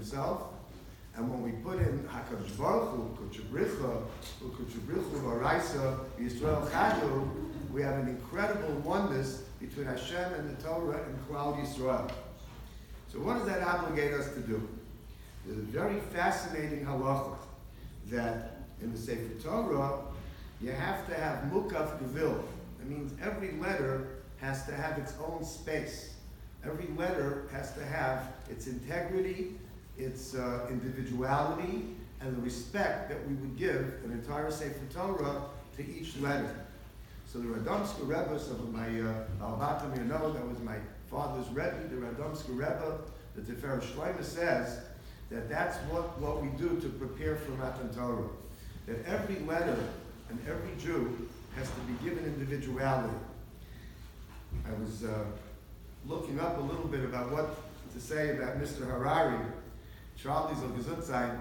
himself. And when we put in HaKadosh Baruch Hu, Kuchabricha, Varaisa, Yisrael Chadu, we have an incredible oneness between Hashem and the Torah and Klal Yisrael. So what does that obligate us to do? There's a very fascinating halacha that in the Sefer Torah, you have to have mukaf gevil. That means every letter has to have its own space. Every letter has to have its integrity, its individuality, and the respect that we would give an entire Sefer Torah to each letter. So the Radomsker Rebbe, some of my Balbatim, you know, that was my father's Rebbe, the Radomsker Rebbe, the Tiferet Shloimeh says that that's what we do to prepare for Matan Torah. That every letter and every Jew has to be given individuality. I was looking up a little bit about what to say about Mr. Harary, Charlie's Gesundsein,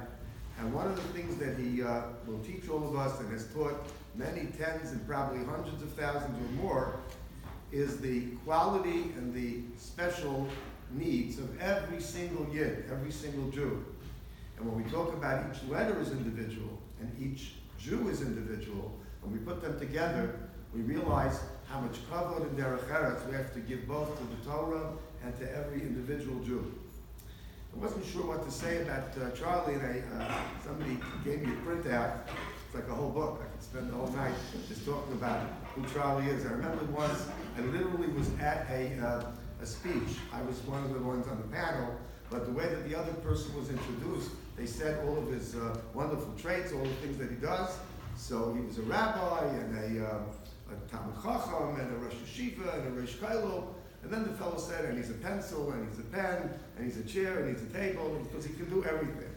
and one of the things that he will teach all of us and has taught many tens and probably hundreds of thousands or more is the quality and the special needs of every single Yid, every single Jew. And when we talk about each letter as individual and each Jew is individual, when we put them together, we realize how much kavod and derech eretz we have to give both to the Torah and to every individual Jew. I wasn't sure what to say about Charlie, and somebody gave me a printout. It's like a whole book. I could spend the whole night just talking about who Charlie is. I remember once I literally was at a speech. I was one of the ones on the panel, but the way that the other person was introduced, they said all of his wonderful traits, all the things that he does. So he was a rabbi and a Talmud Chacham and a Rosh Yeshiva and a Rosh Kollel. And then the fellow said, and he's a pencil, and he's a pen, and he's a chair, and he's a table, because he can do everything.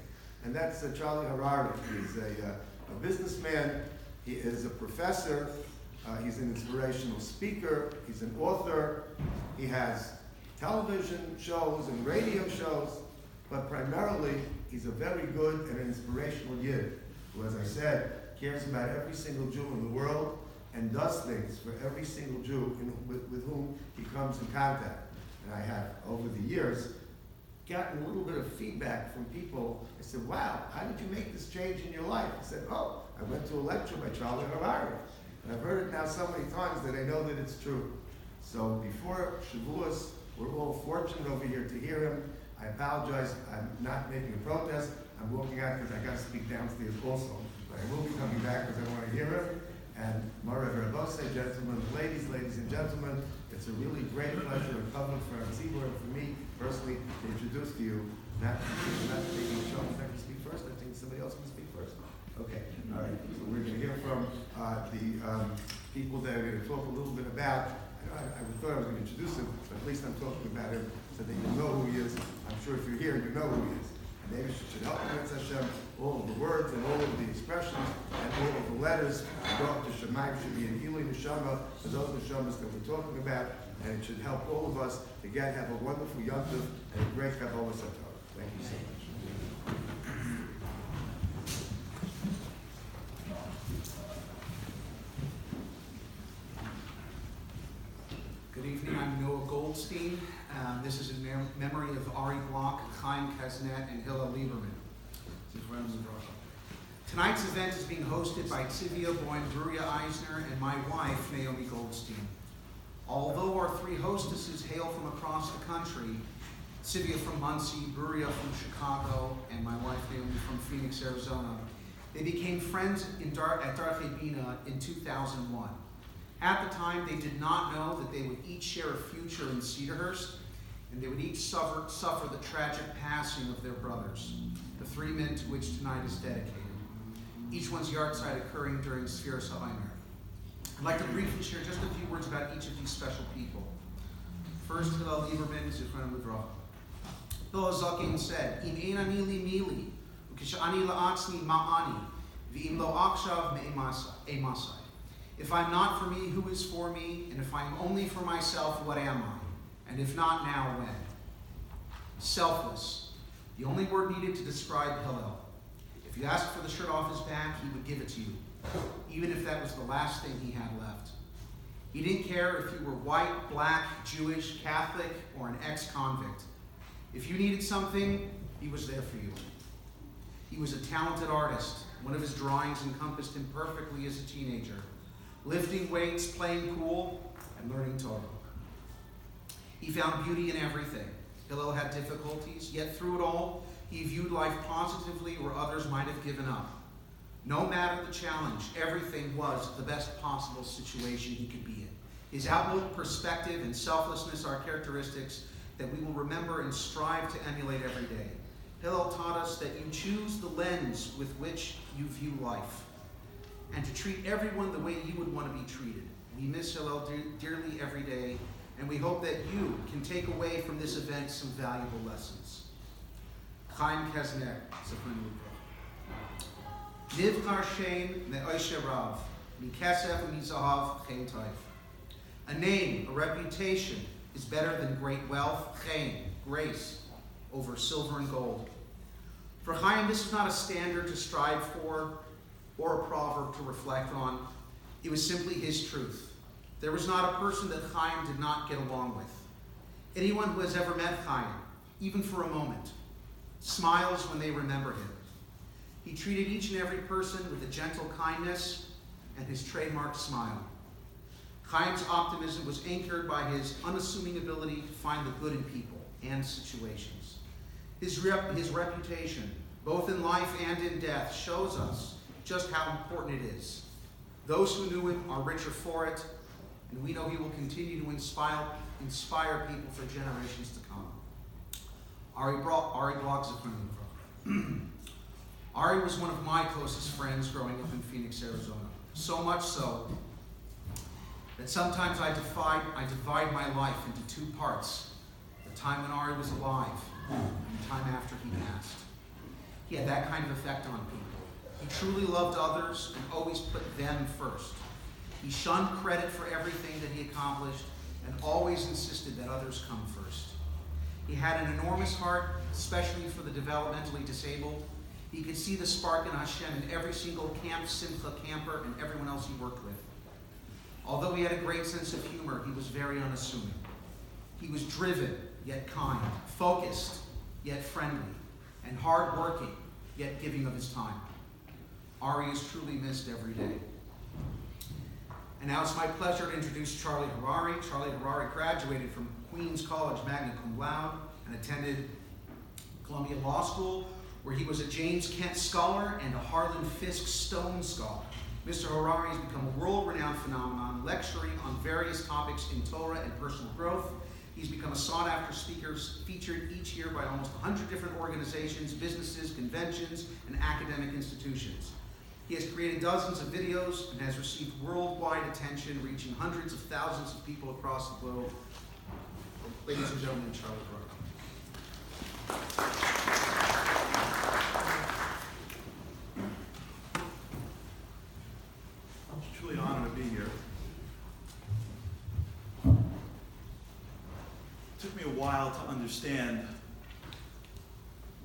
And that's Charlie Harary. He's a businessman. He is a professor. He's an inspirational speaker. He's an author. He has television shows and radio shows. But primarily, he's a very good and inspirational Yid, who, as I said, cares about every single Jew in the world and does things for every single Jew with whom he comes in contact. And I have, over the years, gotten a little bit of feedback from people. I said, wow, how did you make this change in your life? I said, oh, I went to a lecture by Charlie Harary. And I've heard it now so many times that I know that it's true. So before Shavuos, we're all fortunate over here to hear him. I apologize, I'm not making a protest. I'm walking out because I got to speak downstairs also. But I will be coming back because I want to hear him. And Mara Verabose, gentlemen, ladies and gentlemen, it's a really great pleasure and public for Tzibur and for me personally to introduce to you, not taking a show, if I can speak first, I think somebody else can speak first. Okay, all right, so we're going to hear from the people that are going to talk a little bit about, I thought I was going to introduce him, but at least I'm talking about him so that you know who he is. I'm sure if you're here, you know who he is. And maybe should help Hashem, all of the words and all of the expressions and all of the letters brought to Shemaim should be an Eli Neshama for those Neshamas that we're talking about, and it should help all of us to have a wonderful Yom Tov and a great Kabbalah Sator. Thank you so much. Good evening, I'm Noah Goldstein. This is in memory of Ari Block, Chaim Kasnett, and Hillel Liberman. Tonight's event is being hosted by Tzivia Boyne, Bruria Eisner, and my wife, Naomi Goldstein. Although our three hostesses hail from across the country, Tzivia from Muncie, Bruria from Chicago, and my wife, Naomi, from Phoenix, Arizona, they became friends at Darchei Bina in 2001. At the time, they did not know that they would each share a future in Cedarhurst, and they would each suffer the tragic passing of their brothers, the three men to which tonight is dedicated. Each one's yahrzeit occurring during Sfiras HaOmer. I'd like to briefly share just a few words about each of these special people. First, Hillel Liberman, Zichrono Livracha. Hillel Zaken said, "Im ein ani li mili, ukishani la'atzmi ma'ani, v'im lo akshav me'emasai." If I'm not for me, who is for me? And if I'm only for myself, what am I? And if not now, when? Selfless. The only word needed to describe Hillel. If you asked for the shirt off his back, he would give it to you, even if that was the last thing he had left. He didn't care if you were white, black, Jewish, Catholic, or an ex-convict. If you needed something, he was there for you. He was a talented artist. One of his drawings encompassed him perfectly as a teenager, lifting weights, playing pool, and learning Torah. He found beauty in everything. Hillel had difficulties, yet through it all, he viewed life positively where others might have given up. No matter the challenge, everything was the best possible situation he could be in. His outlook, perspective, and selflessness are characteristics that we will remember and strive to emulate every day. Hillel taught us that you choose the lens with which you view life, and to treat everyone the way you would want to be treated. We miss Hillel dearly every day, and we hope that you can take away from this event some valuable lessons. Chaim Kasnett, Nivchar Shem me'oshe rav, mikesef u'mizahav chen toiv. A name, a reputation, is better than great wealth, chen, grace, over silver and gold. For Chaim, this is not a standard to strive for or a proverb to reflect on. It was simply his truth. There was not a person that Chaim did not get along with. Anyone who has ever met Chaim, even for a moment, smiles when they remember him. He treated each and every person with a gentle kindness and his trademark smile. Chaim's optimism was anchored by his unassuming ability to find the good in people and situations. His reputation, both in life and in death, shows us just how important it is. Those who knew him are richer for it, and we know he will continue to inspire people for generations to come. Ari blogs of him. Ari was one of my closest friends growing up in Phoenix, Arizona. So much so that sometimes I divide my life into two parts: the time when Ari was alive and the time after he passed. He had that kind of effect on people. He truly loved others and always put them first. He shunned credit for everything that he accomplished and always insisted that others come first. He had an enormous heart, especially for the developmentally disabled. He could see the spark in Hashem in every single camp, Simcha camper, and everyone else he worked with. Although he had a great sense of humor, he was very unassuming. He was driven, yet kind, focused, yet friendly, and hardworking, yet giving of his time. Ari is truly missed every day. And now it's my pleasure to introduce Charlie Harary. Charlie Harary graduated from Queens College magna cum laude and attended Columbia Law School, where he was a James Kent Scholar and a Harlan Fiske Stone Scholar. Mr. Harary has become a world-renowned phenomenon, lecturing on various topics in Torah and personal growth. He's become a sought-after speaker, featured each year by almost 100 different organizations, businesses, conventions, and academic institutions. He has created dozens of videos and has received worldwide attention, reaching hundreds of thousands of people across the globe. Ladies and gentlemen, Charlie Harary. It's truly an honor to be here. It took me a while to understand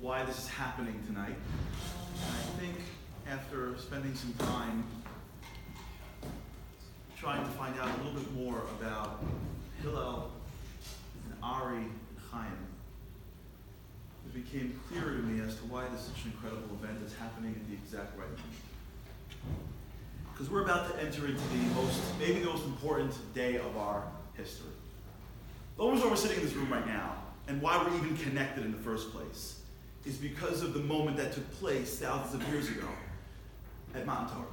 why this is happening tonight. And I think after spending some time trying to find out a little bit more about Hillel and Ari and Chaim, it became clearer to me as to why this is such an incredible event that's happening at the exact right moment. Because we're about to enter into maybe the most important day of our history. The only reason we're sitting in this room right now, and why we're even connected in the first place, is because of the moment that took place thousands of years ago at Mount Torah.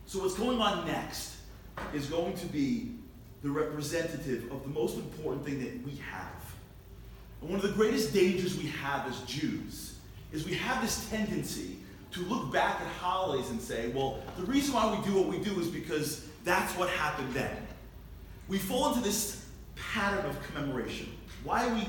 So what's going on next is going to be the representative of the most important thing that we have. And one of the greatest dangers we have as Jews is we have this tendency to look back at holidays and say, well, the reason why we do what we do is because that's what happened then. We fall into this pattern of commemoration. Why are we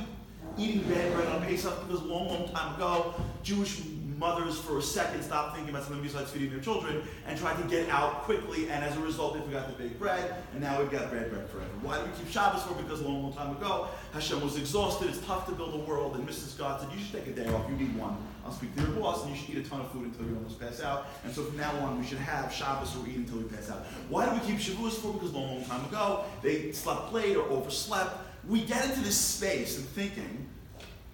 eating bad bread on Pesach? Because a long, long time ago, Jewish mothers for a second stopped thinking about something besides feeding their children and tried to get out quickly, and as a result they forgot to bake bread, and now we've got bad bread forever. Why do we keep Shabbos for? Because a long, long time ago, Hashem was exhausted, it's tough to build a world, and Mrs. God said, you should take a day off, you need one. I'll speak to your boss, and you should eat a ton of food until you almost pass out, and so from now on we should have Shabbos or eat until we pass out. Why do we keep Shavuos for? Because a long, long time ago, they slept late or overslept. We get into this space of thinking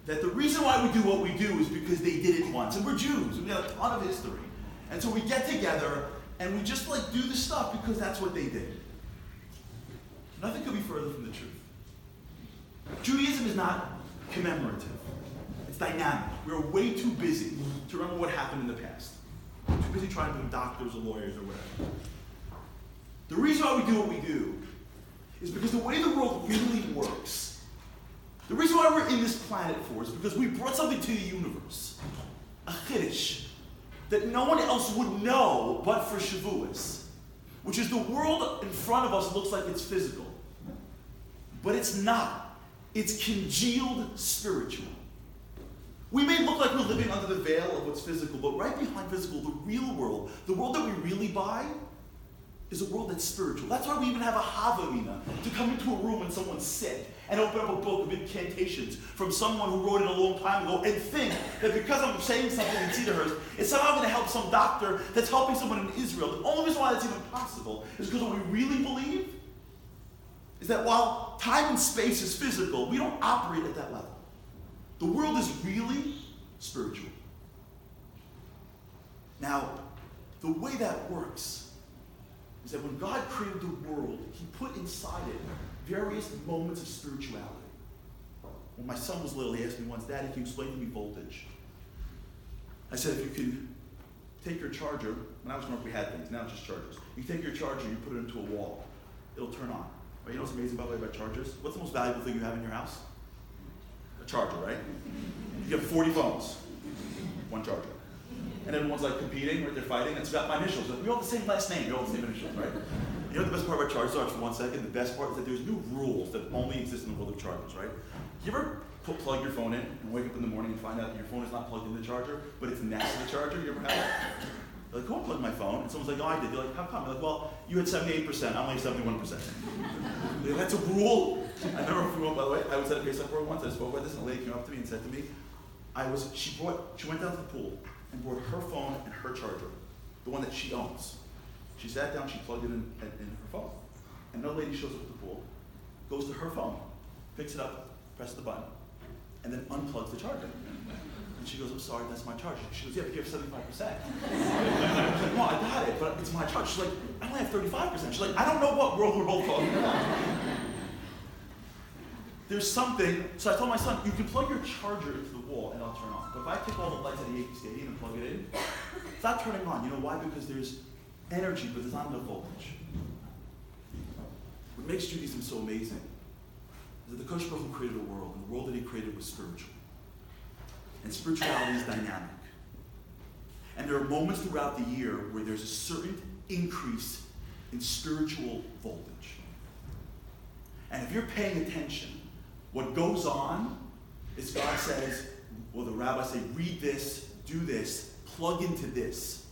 that the reason why we do what we do is because they did it once. And we're Jews. We got a ton of history. And so we get together and we just like do the stuff because that's what they did. Nothing could be further from the truth. Judaism is not commemorative. It's dynamic. We're way too busy to remember what happened in the past. We're too busy trying to be doctors or lawyers or whatever. The reason why we do what we do is because the way the world really works, the reason why we're in this planet for is because we brought something to the universe, a chiddush, that no one else would know but for Shavuos, which is the world in front of us looks like it's physical, but it's not. It's congealed spiritual. We may look like we're living under the veil of what's physical, but right behind physical, the real world, the world that we really buy, is a world that's spiritual. That's why we even have a Havamina, to come into a room when someone's sick and open up a book of incantations from someone who wrote it a long time ago and think that because I'm saying something in Cedarhurst, it's somehow going to help some doctor that's helping someone in Israel. The only reason why that's even possible is because what we really believe is that while time and space is physical, we don't operate at that level. The world is really spiritual. Now, the way that works is that when God created the world, he put inside it various moments of spirituality. When my son was little, he asked me once, Daddy, can you explain to me voltage? I said, if you can take your charger, when I was growing up we had things, now it's just chargers. You take your charger, you put it into a wall, it'll turn on. Right? You know what's amazing by the way about chargers? What's the most valuable thing you have in your house? A charger, right? You have 40 phones, one charger. And everyone's like competing, right? They're fighting. It's got my initials. We all have the same last name. We all have the same initials, right? You know what the best part about chargers are? For 1 second, the best part is that there's new rules that only exist in the world of chargers, right? You ever plug your phone in and wake up in the morning and find out that your phone is not plugged in the charger, but it's next to the charger? You ever have that? You're like, go unplug my phone. And someone's like, oh, I did. You're like, how come? You're like, well, you had 78%. I'm like 71%. Like, that's a rule. I remember, by the way, I was at a case up once. I spoke about this, and a lady came up to me and said to me, she went down to the pool and brought her phone and her charger, the one that she owns. She sat down, she plugged it in her phone. And another lady shows up at the pool, goes to her phone, picks it up, presses the button, and then unplugs the charger. And she goes, I'm sorry, that's my charger. She goes, yeah, but you have 75%. I was like, no, I got it, but it's my charger. She's like, I only have 35%. She's like, I don't know what world we're both talking about. There's something, so I told my son, you can plug your charger into the wall and it'll turn on. But if I take all the lights at the Yankee Stadium and plug it in, it's not turning on. You know why? Because there's energy, but there's not enough voltage. What makes Judaism so amazing is that the Kodesh Baruch Hu created a world, and the world that he created was spiritual. And spirituality is dynamic. And there are moments throughout the year where there's a certain increase in spiritual voltage. And if you're paying attention, what goes on is God says, well, the rabbis say, read this, do this, plug into this.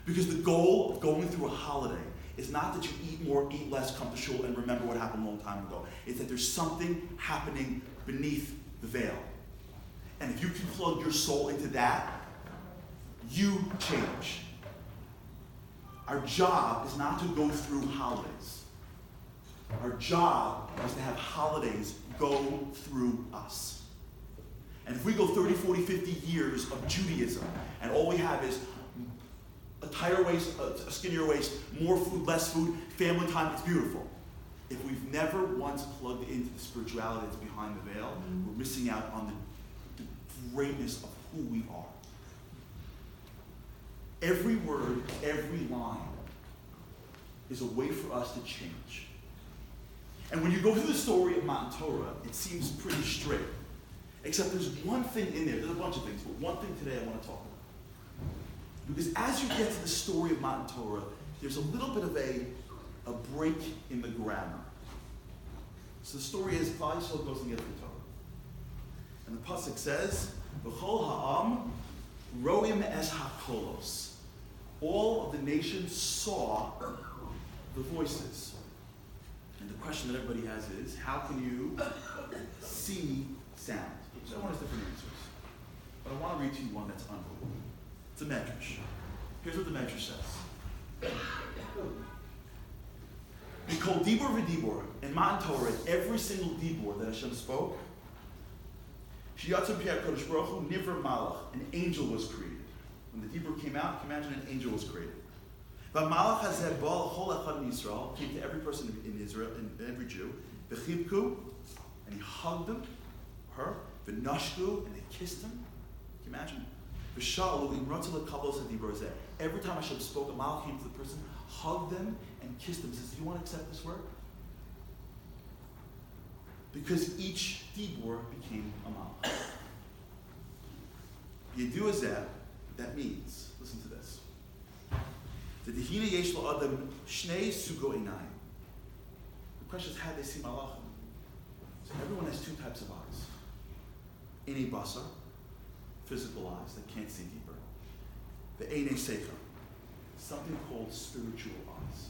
Because the goal of going through a holiday is not that you eat more, eat less, come to shul, and remember what happened a long time ago. It's that there's something happening beneath the veil. And if you can plug your soul into that, you change. Our job is not to go through holidays. Our job is to have holidays go through us. And if we go 30, 40, 50 years of Judaism, and all we have is a tighter waist, a skinnier waist, more food, less food, family time, it's beautiful. If we've never once plugged into the spirituality that's behind the veil, we're missing out on the greatness of who we are. Every word, every line is a way for us to change. And when you go through the story of Matan Torah, it seems pretty straight. Except there's one thing in there. There's a bunch of things, but one thing today I want to talk about. Because as you get to the story of Matan Torah, there's a little bit of a break in the grammar. So the story is, Klal Yisrael goes and gets the Torah. And the pasuk says, V'chol ha'am roim es hakolos. All of the nations saw the voices. And the question that everybody has is, how can you see sound? So everyone has different answers. But I want to read to you one that's unbelievable. It's a medrash. Here's what the medrash says. We call dibur v'dibur in Matan Torah, every single dibur that Hashem spoke, Sheyatzu Piyat Kodesh Baruch Hu Nivra Malach, an angel was created. When the Hebrew came out, you can imagine an angel was created. But Malach Hazeh Baal Chol Echad in Israel came to every person in Israel, in every Jew, V'chibku, and he hugged them, her, V'nashku, and they kissed him. Can you imagine? V'shalu Imratzah Lekabos Hadibur Hazeh. Every time Hashem spoke, a Malach came to the person, hugged them, and kissed them. He says, "Do you want to accept this work?" Because each Dibur became a Malach. Yedu Hazeh, that means, listen to this. The Dehina Yesh Lo Adam Shnei Sugo Einayim. The question is, how do they see Malachim? So everyone has two types of eyes. Einei Basar, physical eyes that can't see deeper. The Einei Seicha, something called spiritual eyes.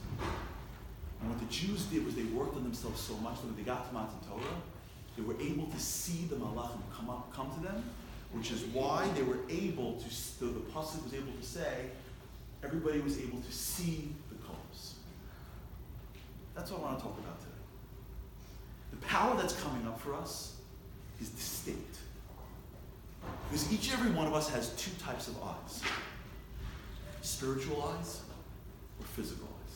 And what the Jews did was they worked on themselves so much that when they got to Matan Torah, they were able to see the Malachim come to them, which is why they were able to, the Pasuk was able to say, everybody was able to see the colors. That's what I want to talk about today. The power that's coming up for us is distinct. Because each and every one of us has two types of eyes. Spiritual eyes or physical eyes.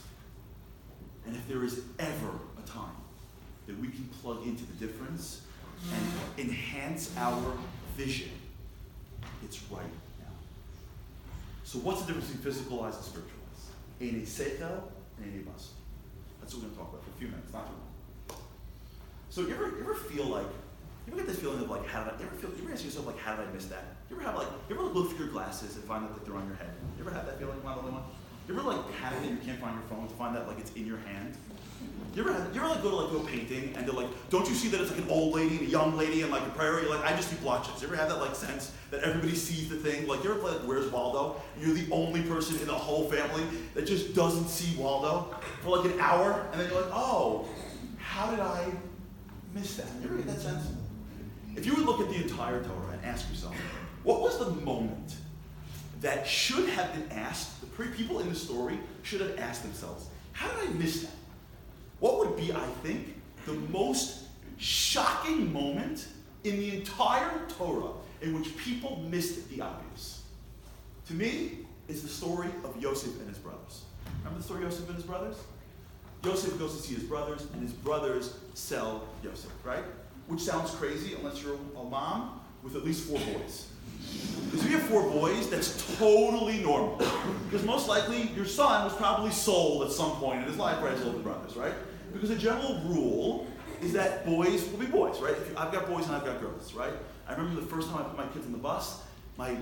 And if there is ever a time that we can plug into the difference and enhance our vision, it's right now. So what's the difference between physical eyes and spiritual eyes? Einei seichel and einei basar. That's what we're going to talk about for a few minutes, not too long. So you ever feel like, you ever get this feeling of like, how did I, you ever ask yourself like, how did I miss that? You ever look through your glasses and find out that they're on your head? You ever have that feeling? Am I the only one? You ever like panic that you can't find your phone to find out like it's in your hand? You ever like go to a painting and they're like, don't you see that it's like an old lady and a young lady and like a prairie? You're like, I just see blotches. You ever have that like sense that everybody sees the thing? Like you ever play like Where's Waldo? And you're the only person in the whole family that just doesn't see Waldo for like an hour, and then you're like, oh, how did I miss that? You ever get that sense? If you would look at the entire Torah and ask yourself, what was the moment that should have been asked, the people in the story should have asked themselves, how did I miss that? What would be, I think, the most shocking moment in the entire Torah in which people missed the obvious? To me, it's the story of Yosef and his brothers. Remember the story of Yosef and his brothers? Yosef goes to see his brothers, and his brothers sell Yosef, right? Which sounds crazy unless you're a mom with at least 4 boys. Because if you have 4 boys, that's totally normal. Because most likely, your son was probably sold at some point in his life by his older brothers, right? Because the general rule is that boys will be boys, right? I've got boys and I've got girls, right? I remember the first time I put my kids on the bus, my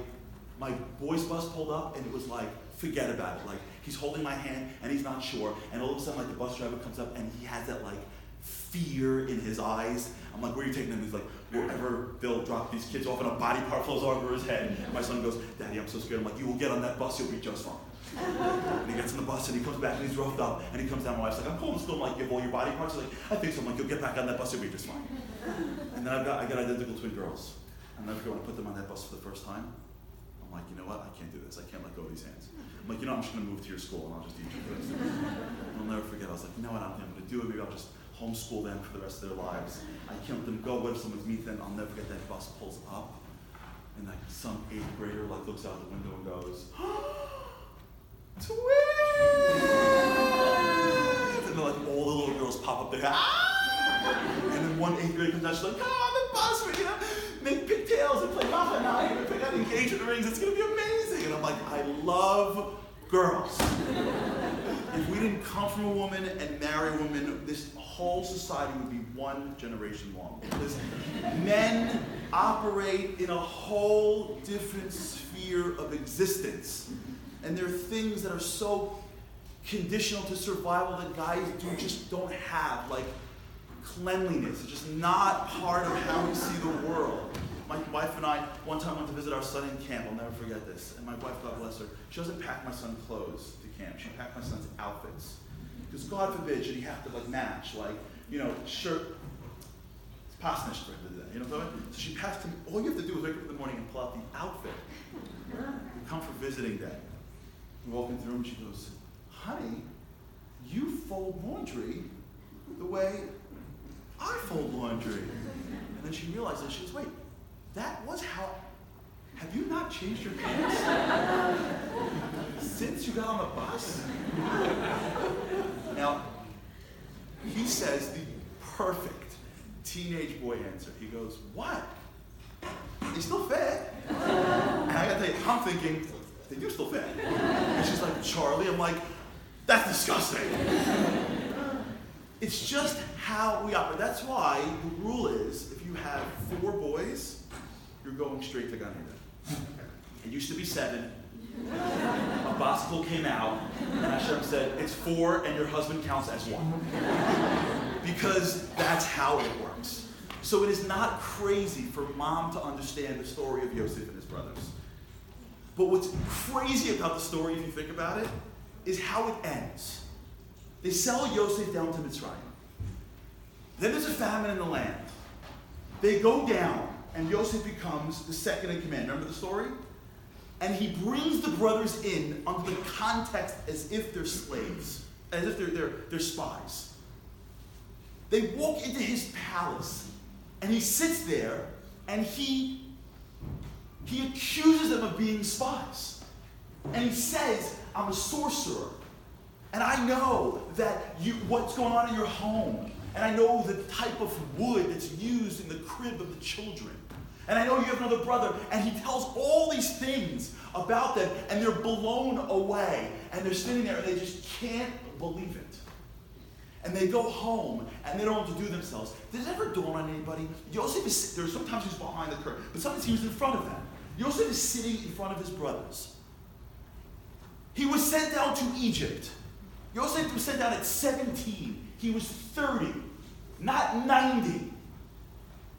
boys' bus pulled up, and it was like, forget about it. Like, he's holding my hand, and he's not sure, and all of a sudden, like, the bus driver comes up, and he has that, like, fear in his eyes. I'm like, where are you taking them? He's like, wherever they'll drop these kids off, and a body part flows over his head. And my son goes, Daddy, I'm so scared. I'm like, you will get on that bus, you'll be just fine. And he gets on the bus, and he comes back, and he's roughed up, and he comes down. My wife's like, I'm cool, still like, give all your body parts. He's like, I think so. I'm like, you'll get back on that bus, you'll be just fine. And then I got identical twin girls. And then when I put them on that bus for the first time, I'm like, you know what? I can't do this. I can't let go of these hands. I'm like, I'm just going to move to your school, and I'll just teach you for the rest of it. I'll never forget. I was like, you know what? I'm going to do it. Maybe I'll just homeschool them for the rest of their lives. I can't let them go. What if someone's meet them? I'll never forget that bus pulls up, and like some 8th grader like looks out the window and goes, twins! And then like all the little girls pop up there, and then one 8th grader comes out, she's like, come on the bus, we're gonna make pigtails and play Rafa and I, and pick out engagement rings, it's gonna be amazing. And I'm like, I love girls. If we didn't come from a woman and marry a woman, this whole society would be one generation long. Because men operate in a whole different sphere of existence. And there are things that are so conditional to survival that guys just don't have, like cleanliness. It's just not part of how we see the world. My wife and I, one time went to visit our son in camp. I'll never forget this. And my wife, God bless her, she doesn't pack my son clothes to camp. She packed my son's outfits. Because God forbid should he have to like match, like, shirt. It's pasnish for him to do that. You know what I'm saying? So she passed him. All you have to do is wake up in the morning and pull out the outfit. You come for visiting day. We walk into the room and she goes, honey, you fold laundry the way I fold laundry. And then she realized that she goes, wait, that was how, have you not changed your pants since you got on the bus? Now, he says the perfect teenage boy answer. He goes, what? They still fit. And I gotta tell you, I'm thinking, they do still fit. And she's like, Charlie, I'm like, that's disgusting. It's just how we operate. That's why the rule is, if you have 4 boys, you're going straight to Gan Eden. It used to be 7. A Basicle came out, and Hashem said, it's 4, and your husband counts as 1. Because that's how it works. So it is not crazy for mom to understand the story of Yosef and his brothers. But what's crazy about the story, if you think about it, is how it ends. They sell Yosef down to Mitzrayim. Then there's a famine in the land. They go down, and Yosef becomes the second in command. Remember the story? And he brings the brothers in under the context as if they're slaves, as if they're spies. They walk into his palace, and he sits there, and he accuses them of being spies. And he says, I'm a sorcerer, and I know that what's going on in your home, and I know the type of wood that's used in the crib of the children. And I know you have another brother, and he tells all these things about them, and they're blown away, and they're sitting there, and they just can't believe it. And they go home, and they don't know what to do themselves. Did it ever dawn on anybody? Yosef is there. Sometimes he's behind the curtain, but sometimes he was in front of them. Yosef is sitting in front of his brothers. He was sent down to Egypt. Yosef was sent down at 17. He was 30, not 90.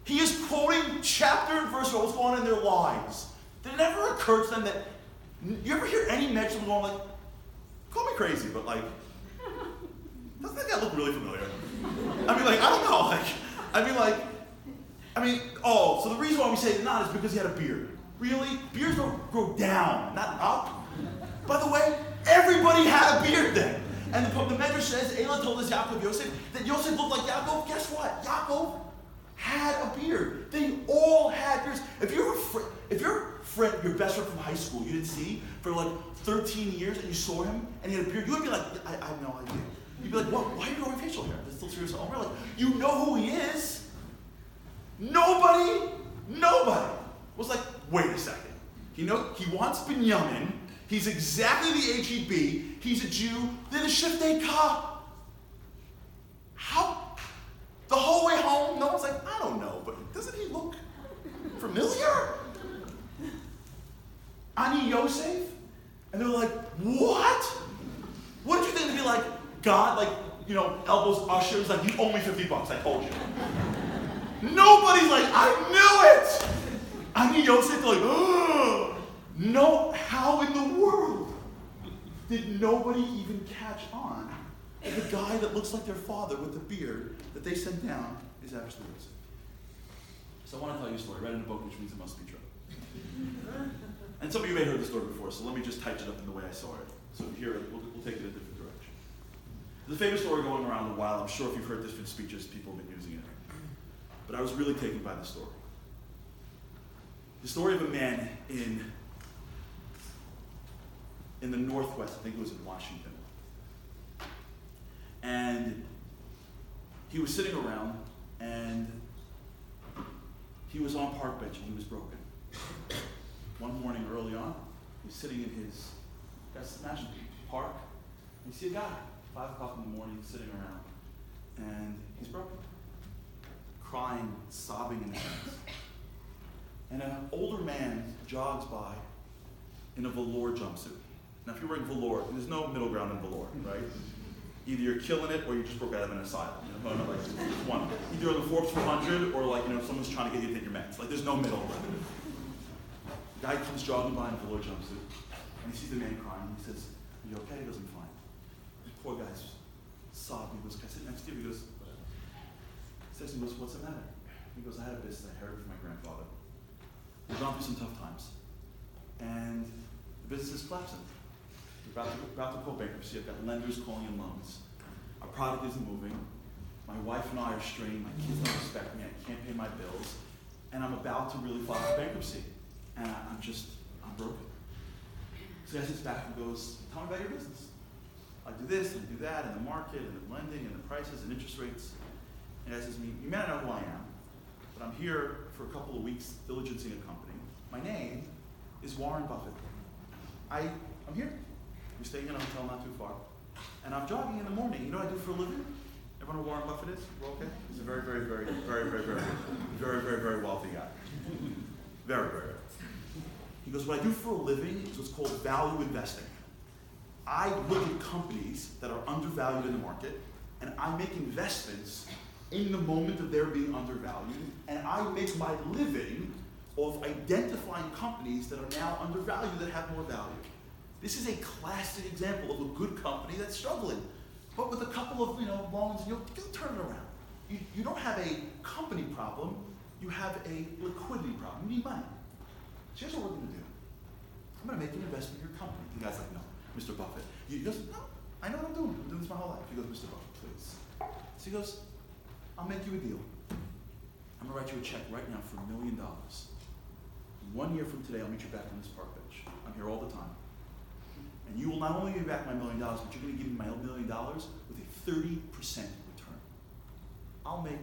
He is quoting chapter and verse of what's going on in their lives. Did it ever occur to them that, you ever hear any mention of going like, call me crazy, but like, doesn't that guy look really familiar? I mean, like, I don't know, so the reason why we say not is because he had a beard. Really? Beards don't grow down, not up. By the way, everybody had a beard then. And the Medrash says, Elah told us Yaakov Yosef, that Yosef looked like Yaakov. Guess what? Yaakov had a beard. They all had beards. If your friend, your best friend from high school, you didn't see for like 13 years, and you saw him, and he had a beard, you would be like, I have no idea. You'd be like, what? Why are you growing facial hair? That's still serious. Oh, really? You know who he is. Nobody was like, wait a second. He wants Binyamin. He's exactly the age he'd be. He's a Jew. They're the Shiftei Ka. How? The whole way home, no one's like, I don't know, but doesn't he look familiar? Ani Yosef? And they're like, what? What did you think to be like, God, like, elbows ushers, like, you owe me $50, I told you. Nobody's like, I knew it! Ani Yosef, they're like, oh! No, how in the world did nobody even catch on that the guy that looks like their father with the beard that they sent down is actually Yosef? So I want to tell you a story. I read in a book, which means it must be true. And some of you may have heard the story before, so let me just type it up in the way I saw it. So here, we'll take it in a different direction. There's a famous story going around a while. I'm sure if you've heard different speeches, people have been using it. But I was really taken by the story. The story of a man in the Northwest, I think it was in Washington. And he was sitting around, and he was on a park bench, and he was broken. One morning early on, he's sitting in his, imagine, park, and you see a guy, 5 o'clock in the morning, sitting around, and he's broken. Crying, sobbing in his hands. And an older man jogs by in a velour jumpsuit. Now, if you're wearing velour, there's no middle ground in velour, right? Either you're killing it or you just broke out of an asylum. Like, it's one. Either on the Forbes 400 or someone's trying to get you to take your meds. Like, there's no middle ground. The guy comes jogging by in a velour jumpsuit, and he sees the man crying. He says, "Are you okay?" He goes, "I'm fine." The poor guy's sobbing. He goes, "Can I sit next to you?" He goes, "Whatever." He goes, "What's the matter?" He goes, "I had a business. I inherited from my grandfather. We've gone through some tough times, and the business is collapsing. We're about to call bankruptcy. I've got lenders calling in loans. Our product isn't moving. My wife and I are strained. My kids don't respect me. I can't pay my bills. and I'm about to really file for bankruptcy. And I'm broken. So he sits back and goes, tell me about your business. I do this and I do that, and the market, and the lending, and the prices, and interest rates. And he says to me, you may not know who I am, but I'm here for a couple of weeks diligencing a company. My name is Warren Buffett. I'm here. We're staying in a hotel not too far. And I'm jogging in the morning. You know what I do for a living? Everyone know who Warren Buffett is? We're okay? He's a very, very, very, very, very, very, very, very, very wealthy guy. Very, very, very. He goes, what I do for a living is what's called value investing. I look at companies that are undervalued in the market, and I make investments in the moment of their being undervalued, and I make my living of identifying companies that are now undervalued that have more value. This is a classic example of a good company that's struggling, but with a couple of loans, you'll turn it around. You don't have a company problem, you have a liquidity problem. You need money. So here's what we're going to do. I'm going to make an investment in your company. The guy's like, no, Mr. Buffett. He goes, no, I know what I'm doing. I'm doing this my whole life. He goes, Mr. Buffett, please. So he goes, I'll make you a deal. I'm going to write you a check right now for $1 million. 1 year from today, I'll meet you back on this park bench. I'm here all the time. And you will not only give me back my $1 million, but you're going to give me my $1 million with a 30% return. I'll make,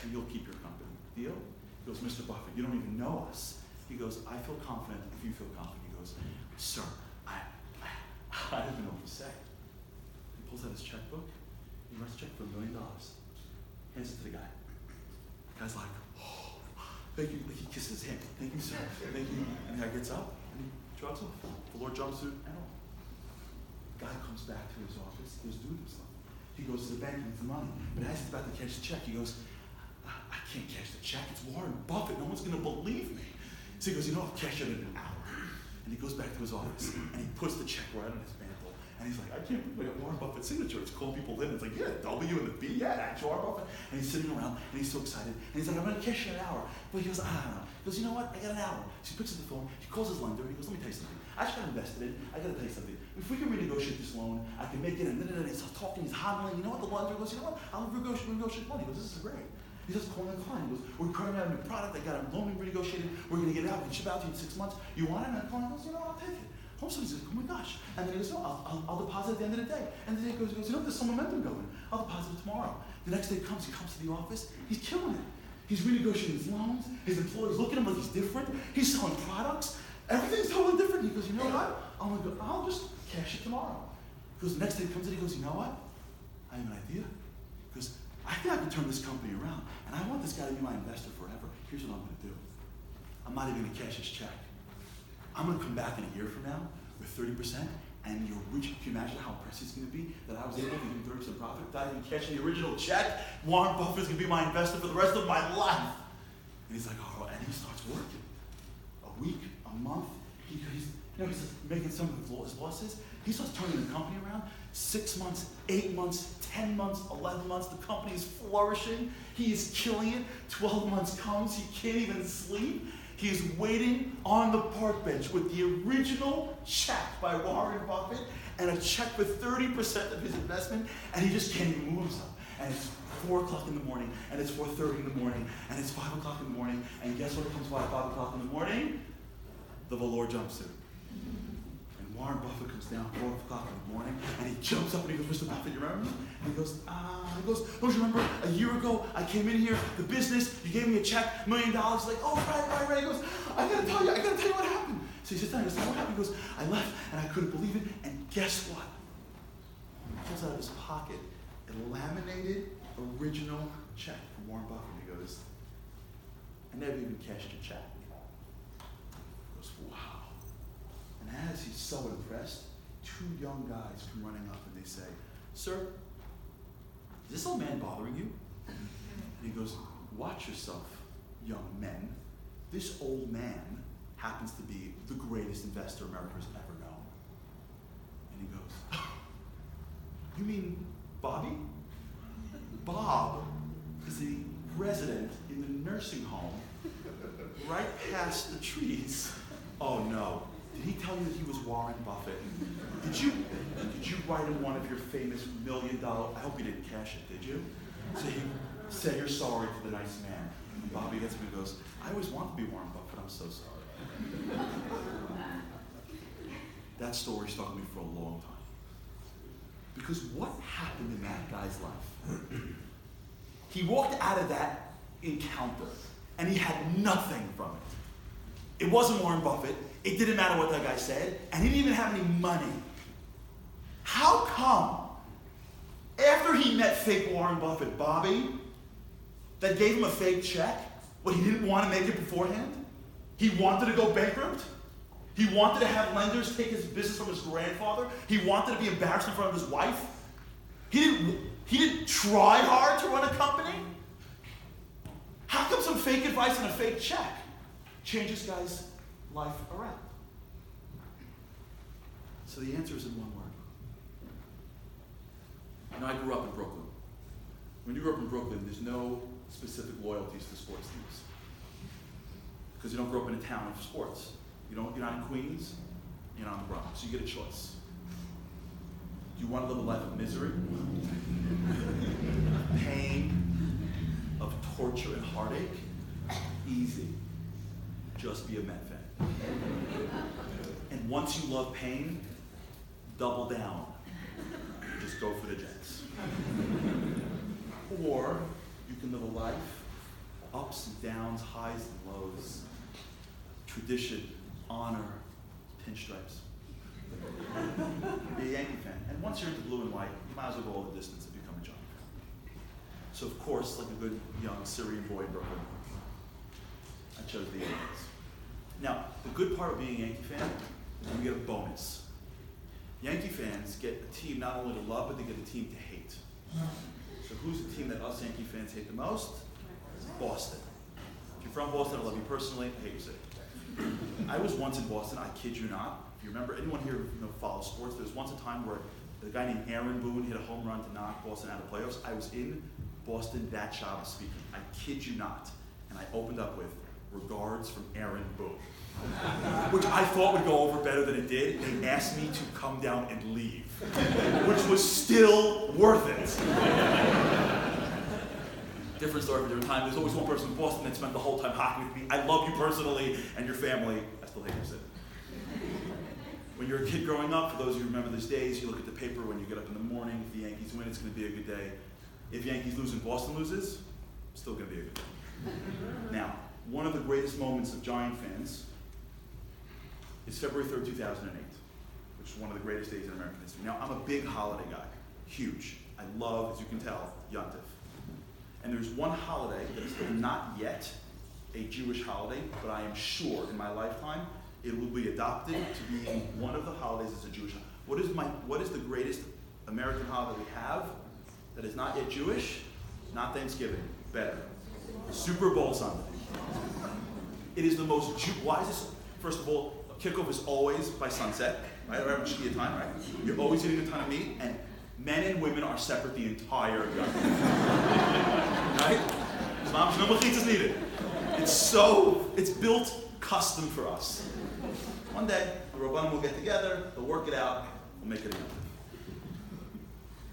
and you'll keep your company. Deal? He goes, Mr. Buffett, you don't even know us. He goes, I feel confident if you feel confident. He goes, sir, I don't even know what to say. He pulls out his checkbook. He writes a check for $1 million. Hands it to the guy. The guy's like, oh, thank you. Like he kisses his hand. Thank you, sir. Thank you. And the guy gets up and he jogs off. Velour jumpsuit and all. The guy comes back to his office. He was doing stuff. He goes to the bank and gets the money. But as he's about to cash the check, he goes, I can't cash the check. It's Warren Buffett. No one's going to believe me. So he goes, I'll cash it in an hour. And he goes back to his office and he puts the check right on his mantle. And he's like, I can't believe I got Warren Buffett's signature. It's calling people in. It's like, yeah, W and the B, yeah, that's Warren Buffett. And he's sitting around and he's so excited. And he's like, I'm going to cash it in an hour. But he goes, I don't know. He goes, you know what? I got an hour. So he picks up the phone. He calls his lender. He goes, let me tell you something. I just got invested in. I got to tell you something. If we can renegotiate this loan, I can make it. And then he's talking. He's hobbling. You know what? The lender goes, you know what? I'll renegotiate money. He goes, this is great. He starts calling the client. He goes, we're currently having a new product. I got a loan renegotiated. We're going to get it out. We can ship out to you in 6 months. You want it? And the client goes, you know what? I'll take it. All of a sudden, he's like, oh my gosh. And then he goes, no, I'll deposit at the end of the day. And then he goes, you know, there's some momentum going. I'll deposit it tomorrow. The next day comes, he comes to the office. He's killing it. He's renegotiating his loans. His employees look at him like he's different. He's selling products. Everything's totally different. He goes, you know what? I'll just cash it tomorrow. He goes, the next day comes in, he goes, you know what? I have an idea. He goes, I think I can turn this company around. And I want this guy to be my investor forever. Here's what I'm going to do. I'm not even going to cash his check. I'm going to come back in a year from now with 30%, and you're rich. Can you imagine how impressive it's going to be that I was able to give him 30% profit without even cashing the original check? Warren Buffett's going to be my investor for the rest of my life. And he's like, oh, and he starts working. A week, a month. He's making some of his losses. He starts turning the company around. 6 months, 8 months, 10 months, 11 months. The company is flourishing. He is killing it. 12 months comes. He can't even sleep. He is waiting on the park bench with the original check by Warren Buffett and a check for 30% of his investment, and he just can't even move himself. And it's 4 o'clock in the morning, and it's 4:30 in the morning, and it's 5 o'clock in the morning, and guess what comes by 5 o'clock in the morning? The velour jumpsuit. And Warren Buffett comes down 4 o'clock in the morning, and he jumps up and he goes, Mr. Buffett, you remember me? And he goes, don't you remember a year ago I came in here, the business, you gave me a check, $1 million. He's like, oh, right. He goes, I gotta tell you what happened. So he sits down, he goes, what happened? He goes, I left and I couldn't believe it, and guess what? He pulls out of his pocket a laminated original check from Warren Buffett. He goes, I never even cashed your check. He goes, wow. And as he's so impressed, 2 young guys come running up and they say, sir, is this old man bothering you? And he goes, watch yourself, young men. This old man happens to be the greatest investor America's ever known. And he goes, you mean Bobby? Bob is the resident in the nursing home right past the trees. Oh no. Did he tell you that he was Warren Buffett? Did you write him one of your famous $1 million? I hope you didn't cash it, did you? So you say you're sorry to the nice man. And Bobby gets me and goes, I always wanted to be Warren Buffett, I'm so sorry. That story stuck with me for a long time. Because what happened in that guy's life? He walked out of that encounter and he had nothing from it. It wasn't Warren Buffett. It didn't matter what that guy said. And he didn't even have any money. How come, after he met fake Warren Buffett, Bobby, that gave him a fake check, but he didn't want to make it beforehand? He wanted to go bankrupt? He wanted to have lenders take his business from his grandfather? He wanted to be embarrassed in front of his wife? He didn't try hard to run a company? How come some fake advice and a fake check changes guy's life around? So the answer is in one word. I grew up in Brooklyn. When you grow up in Brooklyn, there's no specific loyalties to sports teams. Because you don't grow up in a town of sports. You're not in Queens, you're not in the Bronx. So you get a choice. Do you want to live a life of misery, of pain, of torture and heartache? Easy. Just be a Met fan. And once you love pain, double down. Just go for the Jets. Or you can live a life, ups and downs, highs and lows, tradition, honor, pinstripes. Be a Yankee fan. And once you're into blue and white, you might as well go all the distance and become a Giant fan. So of course, like a good young Syrian boy in Brooklyn, I chose the Yankees. Now, the good part of being a Yankee fan is you get a bonus. Yankee fans get a team not only to love, but they get a team to hate. So who's the team that us Yankee fans hate the most? Boston. If you're from Boston, I love you personally, I hate your city. I was once in Boston, I kid you not. If you remember, anyone here who follows sports, there was once a time where a guy named Aaron Boone hit a home run to knock Boston out of the playoffs. I was in Boston that Shabbos speaking. I kid you not. And I opened up with, regards from Aaron Boone. Which I thought would go over better than it did. They asked me to come down and leave, which was still worth it. Different story for different time. There's always one person in Boston that spent the whole time hockey with me. I love you personally and your family. I still hate your city. When you're a kid growing up, for those of you who remember those days, you look at the paper when you get up in the morning. If the Yankees win, it's going to be a good day. If Yankees lose and Boston loses, it's still going to be a good day. Now, one of the greatest moments of Giant fans is February 3rd, 2008, which is one of the greatest days in American history. Now, I'm a big holiday guy, huge. I love, as you can tell, Yontif. And there's one holiday that is still not yet a Jewish holiday, but I am sure in my lifetime it will be adopted to be one of the holidays as a Jewish holiday. What is the greatest American holiday we have that is not yet Jewish? Not Thanksgiving, better. Super Bowl Sunday. It is the most why is this? First of all, kickoff is always by sunset, right? Around Shkia time, right? You're always eating a ton of meat, and men and women are separate the entire time. Right? No machitzas needed. It's built custom for us. One day, the Rabbanim will get together, they'll work it out, we'll make it a Yontif.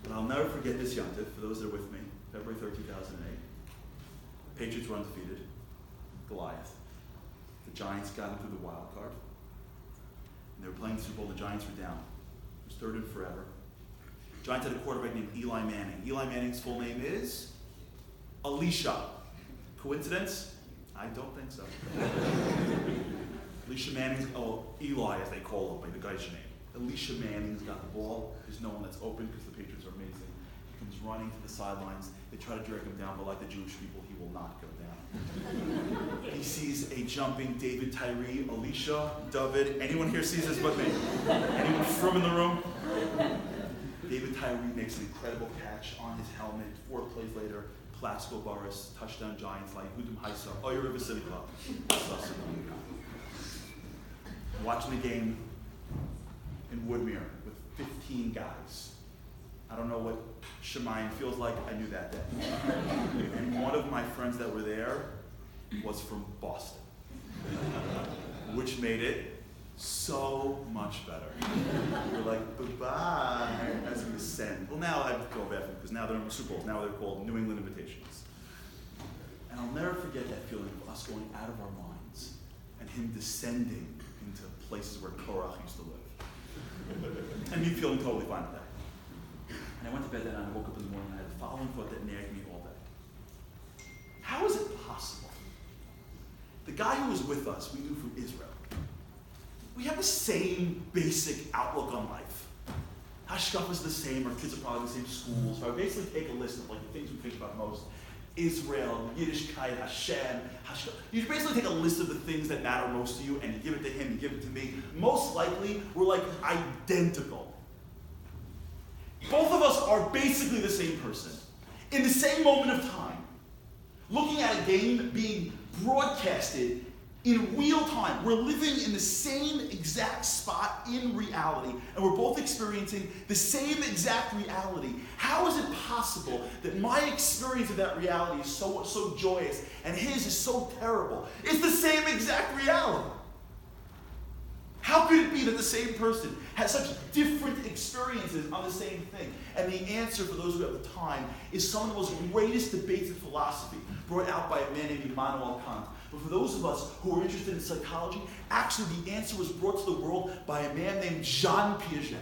But I'll never forget this Yontif, for those that are with me, February 3rd, 2008. The Patriots were undefeated. Goliath. The Giants got into the wild card. And they were playing the Super Bowl, the Giants were down. It was third and forever. The Giants had a quarterback named Eli Manning. Eli Manning's full name is Elisha. Coincidence? I don't think so. Elisha Manning's, Eli as they call him, like the guy's name. Elisha Manning's got the ball. There's no one that's open because the Patriots are amazing. He comes running to the sidelines. They try to drag him down, but like the Jewish people, he will not go down. He sees a jumping David Tyree, Elisha, David. Anyone here sees this but me? Anyone from in the room? David Tyree makes an incredible catch on his helmet. 4 plays later, Plaxico Burress, touchdown Giants, like Hudim Haisa, Oyer River City Club. Watching the game in Woodmere with 15 guys. I don't know what Shemayim feels like, I knew that day. And one of my friends that were there was from Boston, which made it so much better. We're like, bye-bye, as we ascend. Well, now I have to go back because now they're in the Super Bowls. Now they're called New England Invitations. And I'll never forget that feeling of us going out of our minds and him descending into places where Korach used to live. And me feeling totally fine with that. And I went to bed that night, and I woke up in the morning, and I had the following thought that nagged me all day. How is it possible? The guy who was with us, we knew from Israel. We have the same basic outlook on life. Hashkafa is the same, our kids are probably in the same schools. So I basically take a list of like the things we think about most. Israel, Yiddishkeit, Hashem, Hashkafa. You basically take a list of the things that matter most to you and you give it to him, you give it to me. Most likely, we're like identical. Both of us are basically the same person. In the same moment of time. Looking at a game being broadcasted in real time. We're living in the same exact spot in reality, and we're both experiencing the same exact reality. How is it possible that my experience of that reality is so joyous, and his is so terrible? It's the same exact reality. How could it be that the same person has such different experiences on the same thing? And the answer, for those who have the time, is some of the most greatest debates in philosophy brought out by a man named Immanuel Kant. But for those of us who are interested in psychology, actually the answer was brought to the world by a man named Jean Piaget.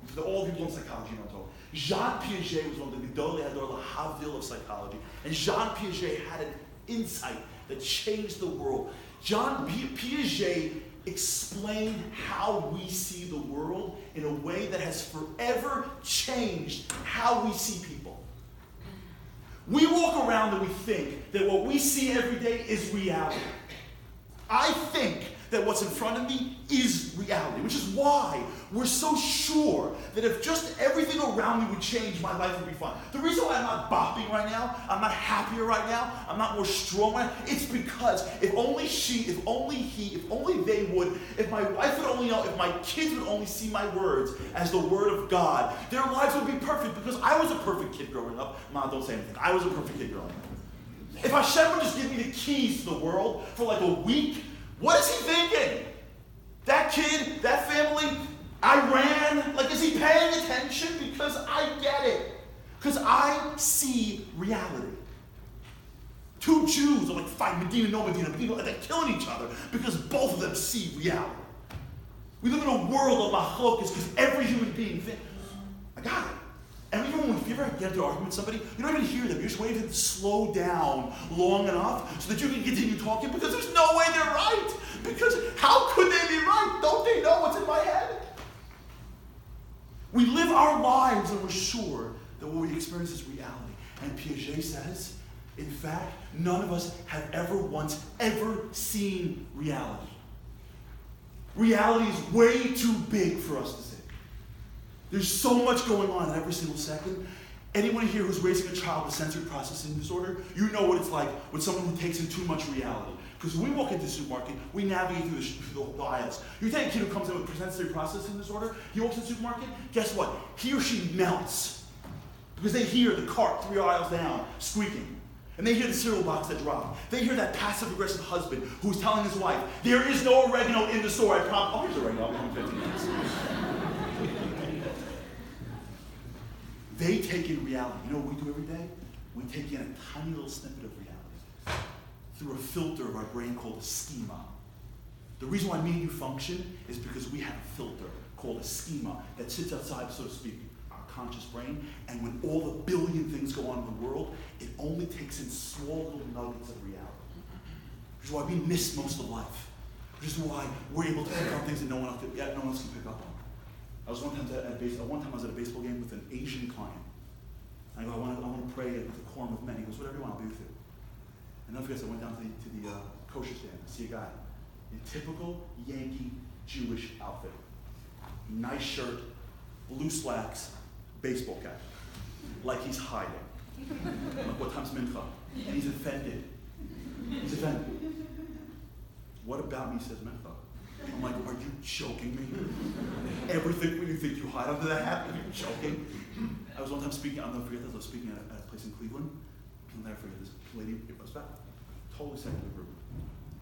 For all people in psychology know what I'm talking. Jean Piaget was one of the Gedolei Hador, the Havil of psychology. And Jean Piaget had an insight that changed the world. Jean Piaget explained how we see the world in a way that has forever changed how we see people. We walk around and we think that what we see every day is reality. I think that what's in front of me is reality, which is why we're so sure that if just everything around me would change, my life would be fine. The reason why I'm not bopping right now, I'm not happier right now, I'm not more strong right now, it's because if only she, if only he, if only they would, if my wife would only know, if my kids would only see my words as the word of God, their lives would be perfect because I was a perfect kid growing up. Mom, don't say anything. I was a perfect kid growing up. If Hashem would just give me the keys to the world for like a week, what is he thinking? That kid, that family, I ran. Like, is he paying attention? Because I get it. Because I see reality. Two Jews are like fighting, Medina, no Medina, they're killing each other because both of them see reality. We live in a world of machlokas because every human being thinks, I got it. And even when you ever get into an argument with somebody, you don't even hear them. You're just waiting for them to slow down long enough so that you can continue talking because there's no way they're right. Because how could they be right? Don't they know what's in my head? We live our lives and we're sure that what we experience is reality. And Piaget says, in fact, none of us have ever seen reality. Reality is way too big for us to see. There's so much going on in every single second. Anyone here who's raising a child with sensory processing disorder, you know what it's like with someone who takes in too much reality. Because when we walk into the supermarket, we navigate through the aisles. You take a kid who comes in with sensory processing disorder, he walks in the supermarket, guess what? He or she melts. Because they hear the cart 3 aisles down squeaking. And they hear the cereal box that dropped. They hear that passive-aggressive husband who's telling his wife, there is no oregano in the store, I promise. Oh, here's oregano, I'll come in 15 minutes. They take in reality. You know what we do every day? We take in a tiny little snippet of reality through a filter of our brain called a schema. The reason why me and you function is because we have a filter called a schema that sits outside, so to speak, our conscious brain, and when all the billion things go on in the world, it only takes in small little nuggets of reality. Which is why we miss most of life. Which is why we're able to pick up things that no one else can pick up on. I was one time I was at a baseball game with an Asian client. And I go, I want to pray at the quorum of men. He goes, whatever you want, I'll be with you. And then I went down to the kosher stand. I see a guy in typical Yankee Jewish outfit. Nice shirt, blue slacks, baseball cap. Like he's hiding. I'm like, what time's mincha? And he's offended. He's offended. What about me says mincha? I'm like, are you joking me? Everything when you think you hide under that hat, are you joking? I was one time speaking, I'll never forget this, I was speaking at a place in Cleveland. I'll never forget this. Lady, it was about totally secular group.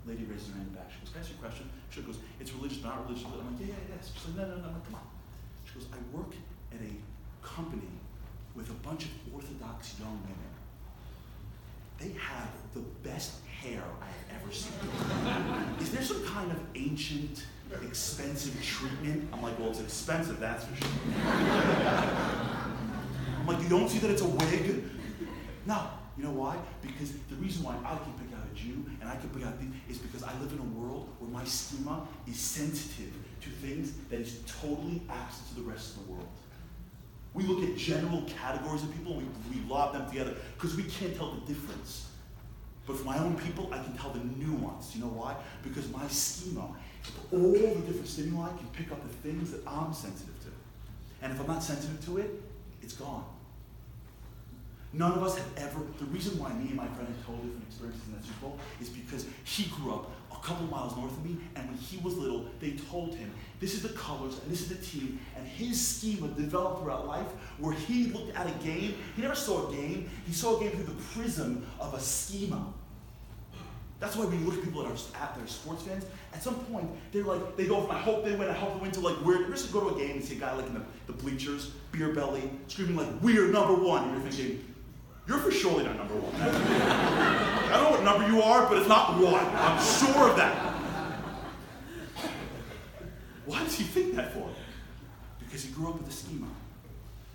Lady raises her hand back. She goes, can I ask you a question? She goes, it's religious, not religious. I'm like, yeah. She's like, no. I'm like, come on. She goes, I work at a company with a bunch of Orthodox young women. they have the best hair I have ever seen. Is there some kind of ancient, expensive treatment? I'm like, well, it's expensive, that's for sure. I'm like, you don't see that it's a wig? No. You know why? Because the reason why I can pick out a Jew and I can pick out things is because I live in a world where my schema is sensitive to things that is totally absent to the rest of the world. We look at general categories of people and we lob them together because we can't tell the difference. But for my own people, I can tell the nuance. You know why? Because my schema, all the different stimuli, can pick up the things that I'm sensitive to. And if I'm not sensitive to it, it's gone. None of us have ever, the reason why me and my friend had totally different experiences in that Super Bowl is because he grew up a couple miles north of me, and when he was little, they told him, this is the colors, and this is the team, and his schema developed throughout life where he looked at a game, he never saw a game, he saw a game through the prism of a schema. That's why when you look at people that are sports fans, at some point, they're like, they go from I hope they win to like, we're just go to a game and see a guy like in the bleachers, beer belly, screaming like, we're number one, and you're thinking, you're for surely not number one. I don't know what number you are, but it's not one. I'm sure of that. Why does he think that for? Because he grew up with a schema.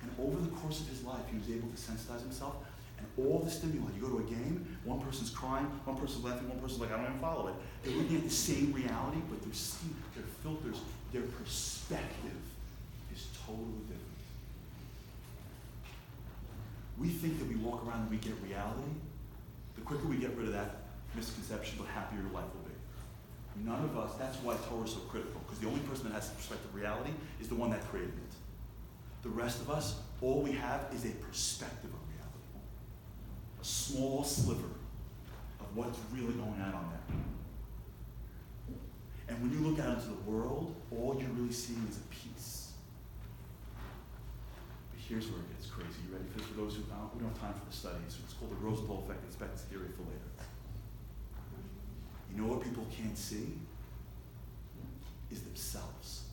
And over the course of his life, he was able to sensitize himself. And all the stimuli, you go to a game, one person's crying, one person's laughing, one person's like, I don't even follow it. They're looking at the same reality, but their schema, their filters, their perspective is totally different. We think that we walk around and we get reality. The quicker we get rid of that misconception, the happier your life will be. None of us, that's why Torah is so critical, because the only person that has the perspective of reality is the one that created it. The rest of us, all we have is a perspective of reality. A small sliver of what's really going on there. And when you look out into the world, all you're really seeing is a piece. But here's where it gets crazy. You ready for this? For those who don't, we don't have time for the studies. It's called the Rosenthal effect expectancy theory for later. You know what people can't see? Is themselves.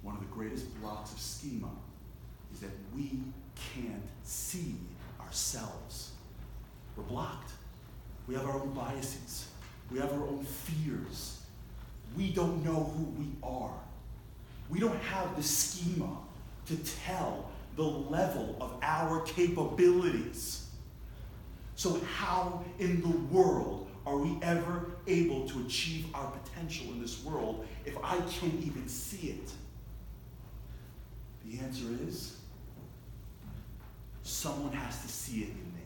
One of the greatest blocks of schema is that we can't see ourselves. We're blocked. We have our own biases. We have our own fears. We don't know who we are. We don't have the schema to tell the level of our capabilities. So how in the world are we ever able to achieve our potential in this world if I can't even see it? The answer is, someone has to see it in me.